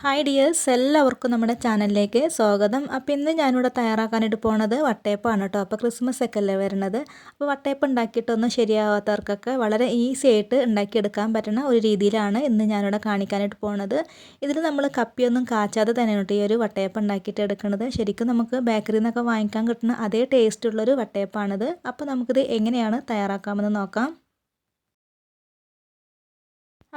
Hi dears, എല്ലാവർക്കും നമ്മുടെ ചാനലിലേക്ക് സ്വാഗതം. അപ്പോൾ ഇന്ന് ഞാനിവിടെ തയ്യാറാക്കാനായിട്ട് പോകുന്നത് വട്ടയപ്പമാണ് കേട്ടോ. അപ്പോൾ ക്രിസ്മസ് ഒക്കെ അല്ലേ വരുന്നത്. അപ്പോൾ വട്ടയപ്പം ഉണ്ടാക്കിയിട്ടൊന്നും ശരിയാവാത്തവർക്കൊക്കെ വളരെ ഈസി ആയിട്ട് ഉണ്ടാക്കിയെടുക്കാൻ പറ്റുന്ന ഒരു രീതിയിലാണ് ഇന്ന് ഞാനിവിടെ കാണിക്കാനായിട്ട് പോകുന്നത്. ഇതിൽ നമ്മൾ കപ്പിയൊന്നും കാച്ചാതെ തന്നെയാണ് കേട്ടോ ഈ ഒരു വട്ടയപ്പം ഉണ്ടാക്കിയിട്ട് എടുക്കുന്നത്. ശരിക്കും നമുക്ക് ബേക്കറിയിൽ നിന്നൊക്കെ വാങ്ങിക്കാൻ കിട്ടുന്ന അതേ ടേസ്റ്റുള്ളൊരു വട്ടയപ്പമാണിത്. അപ്പോൾ നമുക്കിത് എങ്ങനെയാണ് തയ്യാറാക്കാമെന്ന് നോക്കാം.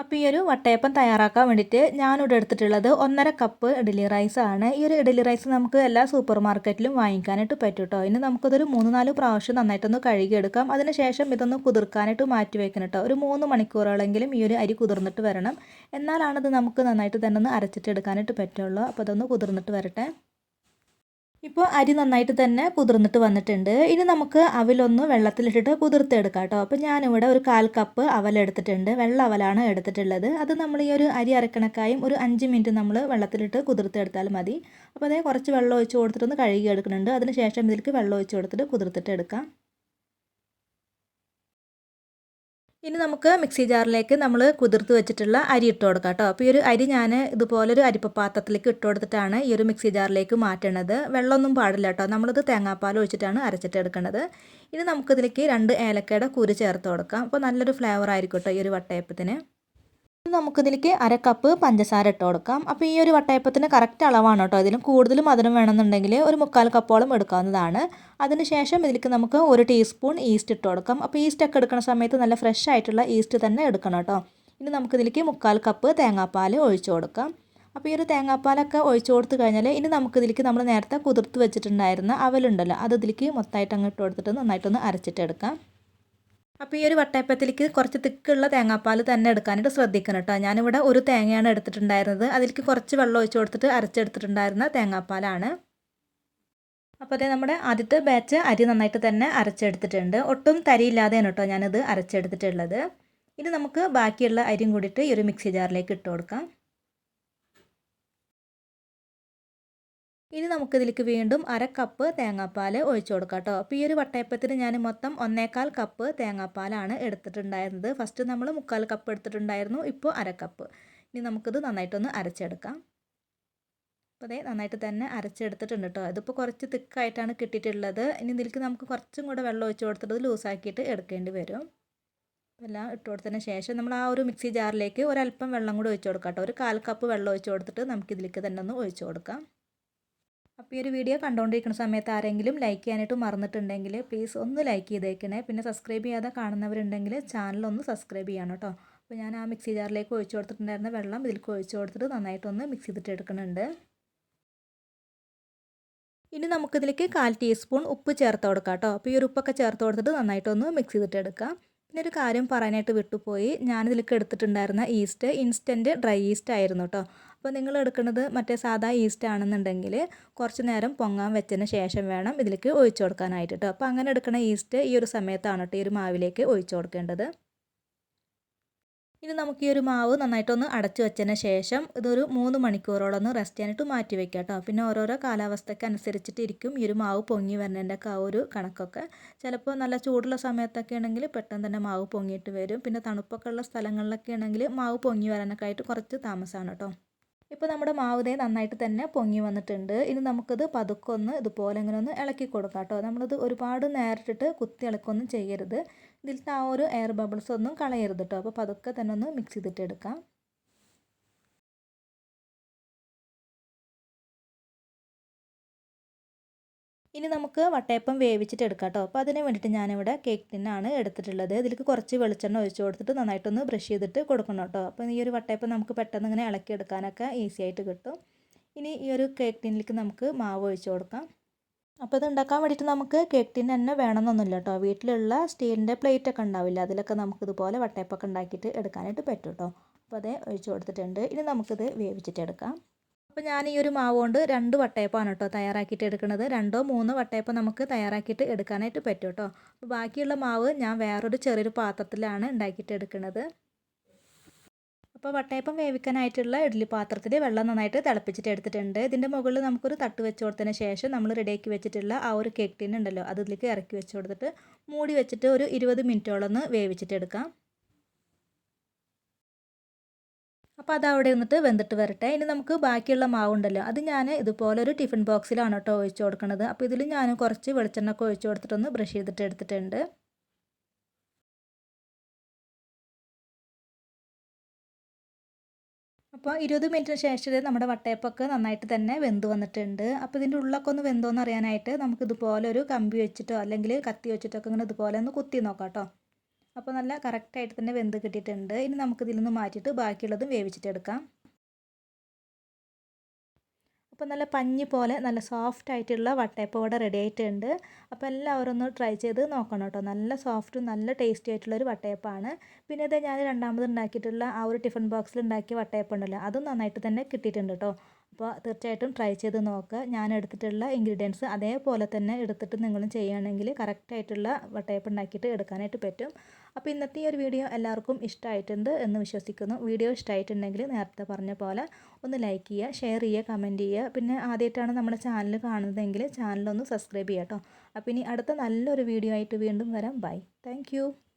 അപ്പോൾ ഈ ഒരു വട്ടയപ്പം തയ്യാറാക്കാൻ വേണ്ടിയിട്ട് ഞാനിവിടെ എടുത്തിട്ടുള്ളത് 1.5 കപ്പ് ഇഡ്ഡലി റൈസാണ്. ഈ ഒരു ഇഡ്ഡലി റൈസ് നമുക്ക് എല്ലാ സൂപ്പർ മാർക്കറ്റിലും വാങ്ങിക്കാനായിട്ട് പറ്റും കേട്ടോ. ഇനി നമുക്കതൊരു 3-4 പ്രാവശ്യം നന്നായിട്ടൊന്ന് കഴുകിയെടുക്കാം. അതിനുശേഷം ഇതൊന്ന് കുതിർക്കാനായിട്ട് മാറ്റി വെക്കണം കേട്ടോ. ഒരു 3 മണിക്കൂറോളെങ്കിലും ഈ ഒരു അരി കുതിർന്നിട്ട് വരണം. എന്നാലാണിത് നമുക്ക് നന്നായിട്ട് തന്നെ ഒന്ന് അരച്ചിട്ട് എടുക്കാനായിട്ട് പറ്റുള്ളൂ. അപ്പോൾ അതൊന്ന് കുതിർന്നിട്ട് വരട്ടെ. ഇപ്പോൾ അരി നന്നായിട്ട് തന്നെ കുതിർന്നിട്ട് വന്നിട്ടുണ്ട്. ഇനി നമുക്ക് അവിലൊന്ന് വെള്ളത്തിലിട്ടിട്ട് കുതിർത്തെടുക്കാം കേട്ടോ. അപ്പോൾ ഞാനിവിടെ ഒരു 1/4 കപ്പ് അവലെടുത്തിട്ടുണ്ട്. വെള്ള അവലാണ് എടുത്തിട്ടുള്ളത്. അത് നമ്മൾ ഈ ഒരു അരി അരക്കണക്കായും ഒരു 5 മിനിറ്റ് നമ്മൾ വെള്ളത്തിലിട്ട് കുതിർത്തെടുത്താൽ മതി. അപ്പോൾ അതേ കുറച്ച് വെള്ളം ഒഴിച്ച് കൊടുത്തിട്ടൊന്ന് കഴുകി എടുക്കുന്നുണ്ട്. അതിന് ശേഷം ഇതിലേക്ക് വെള്ളം ഒഴിച്ച് കൊടുത്തിട്ട് കുതിർത്തിട്ട് എടുക്കാം. ഇനി നമുക്ക് മിക്സി ജാറിലേക്ക് നമ്മൾ കുതിർത്ത് വെച്ചിട്ടുള്ള അരി ഇട്ട് കൊടുക്കാം കേട്ടോ. അപ്പോൾ ഈ ഒരു അരി ഞാൻ ഇതുപോലൊരു അരിപ്പ പാത്രത്തിലേക്ക് ഇട്ട് കൊടുത്തിട്ടാണ് ഈ ഒരു മിക്സി ജാറിലേക്ക് മാറ്റണത്. വെള്ളമൊന്നും പാടില്ല കേട്ടോ. നമ്മളിത് തേങ്ങാപ്പാൽ ഒഴിച്ചിട്ടാണ് അരച്ചിട്ട് എടുക്കുന്നത്. ഇനി നമുക്കിതിലേക്ക് 2 ഏലക്കയുടെ കുരു ചേർത്ത് കൊടുക്കാം. അപ്പോൾ നല്ലൊരു ഫ്ലേവർ ആയിരിക്കും കേട്ടോ ഈ ഒരു വട്ടയപ്പത്തിന്. നമുക്കിതിലേക്ക് 1/2 കപ്പ് പഞ്ചസാര ഇട്ട് കൊടുക്കാം. അപ്പോൾ ഈ ഒരു വട്ടയപ്പത്തിന് കറക്റ്റ് അളവാണ് കേട്ടോ. ഇതിലും കൂടുതൽ മധുരം വേണമെന്നുണ്ടെങ്കിൽ ഒരു 3/4 കപ്പോളം എടുക്കാവുന്നതാണ്. അതിനുശേഷം ഇതിലേക്ക് നമുക്ക് 1 ടീസ്പൂൺ ഈസ്റ്റ് ഇട്ട് കൊടുക്കാം. അപ്പോൾ ഈസ്റ്റ് ഒക്കെ എടുക്കുന്ന സമയത്ത് നല്ല ഫ്രഷ് ആയിട്ടുള്ള ഈസ്റ്റ് തന്നെ എടുക്കണം കേട്ടോ. ഇനി നമുക്കിതിലേക്ക് 3/4 കപ്പ് തേങ്ങാപ്പാൽ ഒഴിച്ച് കൊടുക്കാം. അപ്പോൾ ഈ ഒരു തേങ്ങാപ്പാലൊക്കെ ഒഴിച്ച് കൊടുത്ത് കഴിഞ്ഞാൽ ഇനി നമുക്കിതിലേക്ക് നമ്മൾ നേരത്തെ കുതിർത്ത് വെച്ചിട്ടുണ്ടായിരുന്ന അവലുണ്ടല്ലോ, അത് ഇതിലേക്ക് മൊത്തമായിട്ട് അങ്ങ് ഇട്ട് കൊടുത്തിട്ട് നന്നായിട്ടൊന്ന് അരച്ചിട്ടെടുക്കാം. അപ്പോൾ ഈ ഒരു വട്ടയപ്പത്തിലേക്ക് കുറച്ച് തിക്കുള്ള തേങ്ങാപ്പാൽ തന്നെ എടുക്കാനായിട്ട് ശ്രദ്ധിക്കണം കേട്ടോ. ഞാനിവിടെ ഒരു തേങ്ങയാണ് എടുത്തിട്ടുണ്ടായിരുന്നത്. അതിലേക്ക് കുറച്ച് വെള്ളം ഒഴിച്ച് കൊടുത്തിട്ട് അരച്ചെടുത്തിട്ടുണ്ടായിരുന്ന തേങ്ങാപ്പാലാണ്. അപ്പോൾ അതേ നമ്മുടെ ആദ്യത്തെ ബാച്ച് അരി നന്നായിട്ട് തന്നെ അരച്ചെടുത്തിട്ടുണ്ട്. ഒട്ടും തരിയില്ലാതെയാണ് കേട്ടോ ഞാനിത് അരച്ചെടുത്തിട്ടുള്ളത്. ഇനി നമുക്ക് ബാക്കിയുള്ള അരിയും കൂടിയിട്ട് ഈ ഒരു മിക്സി ജാറിലേക്ക് ഇട്ട് കൊടുക്കാം. ഇനി നമുക്കിതിലേക്ക് വീണ്ടും 1/2 കപ്പ് തേങ്ങാപ്പാൽ ഒഴിച്ച് കൊടുക്കാം കേട്ടോ. അപ്പോൾ ഈ ഒരു വട്ടയപ്പത്തിന് ഞാൻ മൊത്തം 1/4 കപ്പ് തേങ്ങാപ്പാലാണ് എടുത്തിട്ടുണ്ടായിരുന്നത്. ഫസ്റ്റ് നമ്മൾ 3/4 കപ്പ് എടുത്തിട്ടുണ്ടായിരുന്നു. ഇപ്പോൾ 1/2 കപ്പ്. ഇനി നമുക്കിത് നന്നായിട്ടൊന്ന് അരച്ചെടുക്കാം. അപ്പോൾ അതേ നന്നായിട്ട് തന്നെ അരച്ചെടുത്തിട്ടുണ്ട് കേട്ടോ. ഇതിപ്പോൾ കുറച്ച് തിക്കായിട്ടാണ് കിട്ടിയിട്ടുള്ളത്. ഇനി ഇതിലേക്ക് നമുക്ക് കുറച്ചും കൂടെ വെള്ളം ഒഴിച്ച് കൊടുത്തിട്ട് ലൂസാക്കിയിട്ട് എടുക്കേണ്ടി വരും. എല്ലാം ഇട്ട് കൊടുത്തതിന് ശേഷം നമ്മൾ ആ ഒരു മിക്സി ജാറിലേക്ക് ഒരല്പം വെള്ളം കൂടി ഒഴിച്ച് കൊടുക്കാം കേട്ടോ. ഒരു 1/4 കപ്പ് വെള്ളം ഒഴിച്ച് കൊടുത്തിട്ട് നമുക്കിതിലേക്ക് തന്നെ ഒന്ന് ഒഴിച്ച് കൊടുക്കാം. അപ്പോൾ ഈ ഒരു വീഡിയോ കണ്ടുകൊണ്ടിരിക്കുന്ന സമയത്ത് ആരെങ്കിലും ലൈക്ക് ചെയ്യാനായിട്ട് മറന്നിട്ടുണ്ടെങ്കിൽ പ്ലീസ് ഒന്ന് ലൈക്ക് ചെയ്തേക്കണേ. പിന്നെ സബ്സ്ക്രൈബ് ചെയ്യാതെ കാണുന്നവരുണ്ടെങ്കിൽ ചാനലൊന്ന് സബ്സ്ക്രൈബ് ചെയ്യണം കേട്ടോ. അപ്പോൾ ഞാൻ ആ മിക്സി ജാറിലേക്ക് ഒഴിച്ച് കൊടുത്തിട്ടുണ്ടായിരുന്ന വെള്ളം ഇതിലേക്ക് ഒഴിച്ച് കൊടുത്തിട്ട് നന്നായിട്ടൊന്ന് മിക്സ് ചെയ്തിട്ട് എടുക്കുന്നുണ്ട്. ഇനി നമുക്കിതിലേക്ക് 1/4 ടീസ്പൂൺ ഉപ്പ് ചേർത്ത് കൊടുക്കാം കേട്ടോ. അപ്പോൾ ഈ ഒരു ഉപ്പൊക്കെ ചേർത്ത് കൊടുത്തിട്ട് നന്നായിട്ടൊന്ന് മിക്സ് ചെയ്തിട്ട് എടുക്കാം. പിന്നെ ഒരു കാര്യം പറയാനായിട്ട് വിട്ടുപോയി. ഞാനിതിലേക്ക് എടുത്തിട്ടുണ്ടായിരുന്ന ഈസ്റ്റ് ഇൻസ്റ്റൻറ്റ് ഡ്രൈ ഈസ്റ്റ് ആയിരുന്നു കേട്ടോ. അപ്പോൾ നിങ്ങൾ എടുക്കുന്നത് മറ്റേ സാധാ ഈസ്റ്റ് ആണെന്നുണ്ടെങ്കിൽ കുറച്ച് നേരം പൊങ്ങാൻ വെച്ചതിന് ശേഷം വേണം ഇതിലേക്ക് ഒഴിച്ച് കൊടുക്കാനായിട്ട് കേട്ടോ. അപ്പോൾ അങ്ങനെ എടുക്കുന്ന ഈസ്റ്റ് ഈ ഒരു സമയത്താണ് കേട്ടോ ഈ ഒരു മാവിലേക്ക് ഒഴിച്ച് കൊടുക്കേണ്ടത്. ഇനി നമുക്ക് ഈ ഒരു മാവ് നന്നായിട്ടൊന്ന് അടച്ചു വെച്ചതിന് ശേഷം ഇതൊരു 3 മണിക്കൂറോളം ഒന്ന് റെസ്റ്റ് ചെയ്യാനായിട്ട് മാറ്റി വെക്കാം കേട്ടോ. പിന്നെ ഓരോരോ കാലാവസ്ഥയ്ക്ക് അനുസരിച്ചിട്ടിരിക്കും ഈ ഒരു മാവ് പൊങ്ങി വരുന്നതിൻ്റെയൊക്കെ ആ ഒരു കണക്കൊക്കെ. ചിലപ്പോൾ നല്ല ചൂടുള്ള സമയത്തൊക്കെ ആണെങ്കിൽ പെട്ടെന്ന് തന്നെ മാവ് പൊങ്ങിയിട്ട് വരും. പിന്നെ തണുപ്പൊക്കെ ഉള്ള സ്ഥലങ്ങളിലൊക്കെ ആണെങ്കിൽ മാവ് പൊങ്ങി വരാനൊക്കെ ആയിട്ട് കുറച്ച് താമസമാണ് കേട്ടോ. ഇപ്പോൾ നമ്മുടെ മാവ് ദേ നന്നായിട്ട് തന്നെ പൊങ്ങി വന്നിട്ടുണ്ട്. ഇനി നമുക്കിത് പതുക്കെ ഒന്ന് ഇതുപോലെ ഇങ്ങനെ ഒന്ന് ഇളക്കി കൊടുക്കാം കേട്ടോ. നമ്മളിത് ഒരുപാട് നേരിട്ടിട്ട് കുത്തി ഇളക്കൊന്നും ചെയ്യരുത്. ഇതിലത്തെ ആ ഒരു എയർ ബബിൾസ് ഒന്നും കളയരുത് കേട്ടോ. അപ്പോൾ പതുക്കെ തന്നെ ഒന്ന് മിക്സ് ചെയ്തിട്ട് എടുക്കാം. ഇനി നമുക്ക് വട്ടയപ്പം വേവിച്ചിട്ട് എടുക്കാം കേട്ടോ. അപ്പോൾ അതിന് വേണ്ടിയിട്ട് ഞാനിവിടെ കേക്ക് ടിന്നാണ് എടുത്തിട്ടുള്ളത്. ഇതിലേക്ക് കുറച്ച് വെളിച്ചെണ്ണ ഒഴിച്ച് കൊടുത്തിട്ട് നന്നായിട്ടൊന്ന് ബ്രഷ് ചെയ്തിട്ട് കൊടുക്കണം കേട്ടോ. അപ്പോൾ ഈ ഒരു വട്ടയപ്പം നമുക്ക് പെട്ടെന്ന് ഇങ്ങനെ ഇളക്കിയെടുക്കാനൊക്കെ ഈസി ആയിട്ട് കിട്ടും. ഇനി ഈ ഒരു കേക്ക് ടിന്നിലേക്ക് നമുക്ക് മാവ് ഒഴിച്ച് കൊടുക്കാം. അപ്പോൾ ഇത് ഉണ്ടാക്കാൻ വേണ്ടിയിട്ട് നമുക്ക് കേക്ക് ടിൻ തന്നെ വേണമെന്നൊന്നുമില്ല കേട്ടോ. വീട്ടിലുള്ള സ്റ്റീലിൻ്റെ പ്ലേറ്റ് ഒക്കെ ഉണ്ടാവില്ല, അതിലൊക്കെ നമുക്കിതുപോലെ വട്ടയപ്പൊക്കെ ഉണ്ടാക്കിയിട്ട് എടുക്കാനായിട്ട് പറ്റും കേട്ടോ. അപ്പോൾ അതേ ഒഴിച്ച് കൊടുത്തിട്ടുണ്ട്. ഇനി നമുക്കിത് വേവിച്ചിട്ട് എടുക്കാം. അപ്പോൾ ഞാൻ ഈ ഒരു മാവ് കൊണ്ട് 2 വട്ടയപ്പമാണ് കേട്ടോ തയ്യാറാക്കിയിട്ട് എടുക്കുന്നത്. 2-3 വട്ടയപ്പം നമുക്ക് തയ്യാറാക്കിയിട്ട് എടുക്കാനായിട്ട് പറ്റും കേട്ടോ. അപ്പോൾ ബാക്കിയുള്ള മാവ് ഞാൻ വേറൊരു ചെറിയൊരു പാത്രത്തിലാണ് ഉണ്ടാക്കിയിട്ട് എടുക്കുന്നത്. അപ്പോൾ വട്ടയപ്പം വേവിക്കാനായിട്ടുള്ള ഇഡ്ഡലി പാത്രത്തിൽ വെള്ളം നന്നായിട്ട് തിളപ്പിച്ചിട്ട് എടുത്തിട്ടുണ്ട്. ഇതിൻ്റെ മുകളിൽ നമുക്കൊരു തട്ട് വെച്ച് കൊടുത്തതിന് ശേഷം നമ്മൾ റെഡിയാക്കി വെച്ചിട്ടുള്ള ആ ഒരു കേക്ക് ടിൻ ഉണ്ടല്ലോ, അത് ഇതിലേക്ക് ഇറക്കി വെച്ച് കൊടുത്തിട്ട് മൂടി വെച്ചിട്ട് ഒരു 20 മിനിറ്റോളം ഒന്ന് വേവിച്ചിട്ട് എടുക്കാം. അപ്പോൾ അത് അവിടെ നിന്നിട്ട് വെന്തിട്ട് വരട്ടെ. ഇനി നമുക്ക് ബാക്കിയുള്ള മാവുണ്ടല്ലോ അത് ഞാൻ ഇതുപോലെ ഒരു ടിഫിൻ ബോക്സിലാണ് കേട്ടോ ഒഴിച്ച് കൊടുക്കുന്നത്. അപ്പോൾ ഇതിൽ ഞാൻ കുറച്ച് വെളിച്ചെണ്ണ ഒക്കെ ഒഴിച്ച് കൊടുത്തിട്ടൊന്ന് ബ്രഷ് ചെയ്തിട്ട് എടുത്തിട്ടുണ്ട്. അപ്പോൾ 20 മിനിറ്റിന് ശേഷം നമ്മുടെ വട്ടയപ്പമൊക്കെ നന്നായിട്ട് തന്നെ വെന്ത് വന്നിട്ടുണ്ട്. അപ്പോൾ ഇതിൻ്റെ ഉള്ളൊക്കെ ഒന്ന് വെന്തോന്ന് അറിയാനായിട്ട് നമുക്ക് ഇതുപോലെ ഒരു കമ്പി വെച്ചിട്ടോ അല്ലെങ്കിൽ കത്തി വെച്ചിട്ടൊക്കെ ഇങ്ങനെ ഇതുപോലെ ഒന്ന് കുത്തി നോക്കാം കേട്ടോ. അപ്പോൾ നല്ല കറക്റ്റായിട്ട് തന്നെ വെന്ത് കിട്ടിയിട്ടുണ്ട്. ഇനി നമുക്കിതിൽ നിന്ന് മാറ്റിയിട്ട് ബാക്കിയുള്ളതും വേവിച്ചിട്ടെടുക്കാം. അപ്പോൾ നല്ല പഞ്ഞി പോലെ നല്ല സോഫ്റ്റ് ആയിട്ടുള്ള വട്ടയപ്പം ഇവിടെ റെഡി ആയിട്ടുണ്ട്. അപ്പോൾ എല്ലാവരും ഒന്ന് ട്രൈ ചെയ്ത് നോക്കണം കേട്ടോ. നല്ല സോഫ്റ്റും നല്ല ടേസ്റ്റി ആയിട്ടുള്ളൊരു വട്ടയപ്പമാണ്. പിന്നെ ഇത് ഞാൻ രണ്ടാമത് ഉണ്ടാക്കിയിട്ടുള്ള ആ ഒരു ടിഫിൻ ബോക്സിൽ ഉണ്ടാക്കിയ വട്ടയപ്പം ഉണ്ടല്ലോ അതും നന്നായിട്ട് തന്നെ കിട്ടിയിട്ടുണ്ട് കേട്ടോ. അപ്പോൾ തീർച്ചയായിട്ടും ട്രൈ ചെയ്ത് നോക്കുക. ഞാൻ എടുത്തിട്ടുള്ള ഇൻഗ്രീഡിയൻസ് അതേപോലെ തന്നെ എടുത്തിട്ട് നിങ്ങളും ചെയ്യുകയാണെങ്കിൽ കറക്റ്റായിട്ടുള്ള വട്ടയപ്പം ഉണ്ടാക്കിയിട്ട് എടുക്കാനായിട്ട് പറ്റും. അപ്പോൾ ഇന്നത്തെ ഈ ഒരു വീഡിയോ എല്ലാവർക്കും ഇഷ്ടമായിട്ടുണ്ട് എന്ന് വിശ്വസിക്കുന്നു. വീഡിയോ ഇഷ്ടമായിട്ടുണ്ടെങ്കിൽ നേരത്തെ പറഞ്ഞ പോലെ ഒന്ന് ലൈക്ക് ചെയ്യുക, ഷെയർ ചെയ്യുക, കമൻറ്റ് ചെയ്യുക. പിന്നെ ആദ്യമായിട്ടാണ് നമ്മുടെ ചാനൽ കാണുന്നതെങ്കിൽ ചാനലൊന്ന് സബ്സ്ക്രൈബ് ചെയ്യുക കേട്ടോ. അപ്പോൾ ഇനി അടുത്ത നല്ലൊരു വീഡിയോ ആയിട്ട് വീണ്ടും വരാം. ബൈ. താങ്ക്